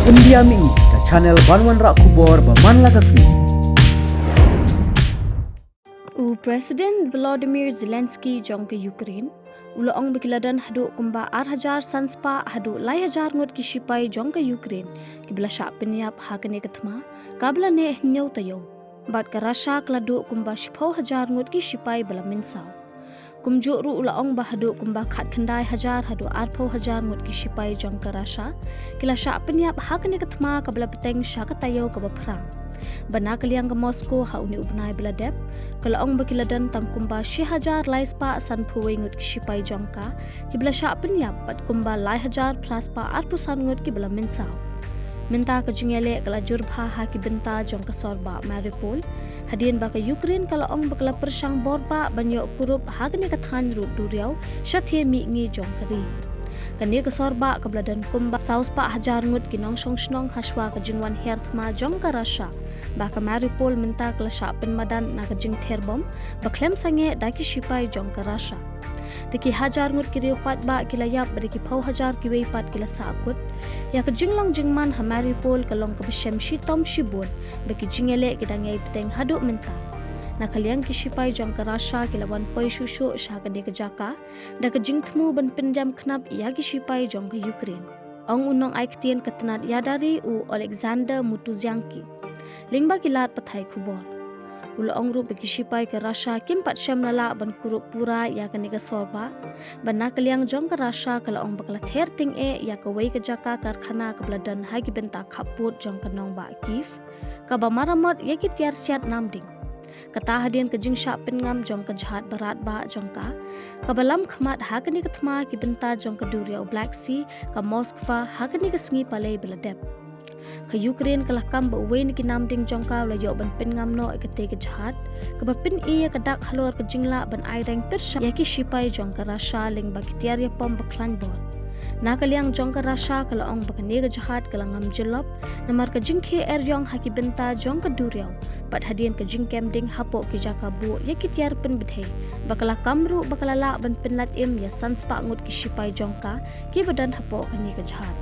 India mi ke channel Banwan Rak Kubor Baman Lagasmi. Presiden Volodymyr Zelensky jong ke Ukraine ulo ong bikiladan hadu kumba 8,000 sanspa hadu 1,000 ngot ki sipai jong ke Ukraine ki bla sha pinyap hakane kathma kabla ne nyau tayo bat ka Russia kladu kumba 10,000 ngot ki sipai bla minsaw kumjo ru ulo ong bahadu kumba khat khandai 1,000 hadu 8,000 ngot ki sipai jong ke Russia kila sha pinyap hakane kathma kabla peteng sha ka tayo ka baphrang bana kaliang ke Moscow ha uni ubnai beladep kalaong bakiladan tang kumba 6,000 laispa san phuwei ngut ki sipai jongka ki bla sha penyap pat kumba 1,000 praspa arpusan ngut ki bla minsaw minta ke jingele kala jurbha ha ki benta jongka sorba Mariupol hadien ba ke Ukraine kalaong bakla persang borba banyo kurup hagne ka than ru duriau shathie mi ngi jongkari kani ke sorba kabladan kumba sauspa 1,000 ngut kinong song haswa ke jingwan herthma jong ka Russia ba ka Mariupol minta kala sha pen madan na ka jing therbom baklem sange daki sipai jong ka Russia deki 1,000 ngut kiriu pat ba kilayap beri ki 1,000 kiwei pat kila sakut ya ke jinglong jingman ha Mariupol kalong ka bishem shitom shibun beki jingele kidangai peteng haduk minta na kaliang kisipai jong ka Russia kilawan poi shushu sha ka de ka jaka da ka jingthmu ban pinjam knap ya kisipai jong ka Ukraine ong unong aiktien katnat yadari u Alexander Mutuzyanki lingba kilat pathai khubor ulo ong ru kisipai ka Russia kimpat shem nala ban kurup pura ya ka niga sorba ban na kaliang jong ka Russia kala ong bakla ther ting e ya ka wei ka jaka karkhana ka bladan hagi benta khaput jong ka nong ba Kiev ka ba maramot ya ki tiar siat namding kata hadian ke jing sha pengam jong ka jahat barat ba jong ka balam khmat hakani kathma ki benta jong ka duria Black Sea ka Moskva hakani ka sngi palai beladep ka Ukraine kala kam ba wen ki namding jong ka la yo ban pengam no ke te ka jahat ka ba pin e ka dak halor ka jingla ban ai reng persha ya ki sipai jong ka Russia ling ba ki tiar ya pom ba khlan bol na kaliang jong ka Russia kala ong ba ka ne ka jahat kala ngam jelop namar ka jingkhe yong haki benta jong ka duriau pat hadian ka jingkem ding hapo ki jaka bu ya ki tiar pen bidhe bakala kamru bakala la ban penlat im ya sanspa ngut ki sipai jong ka ki badan hapo ka ne ka jahat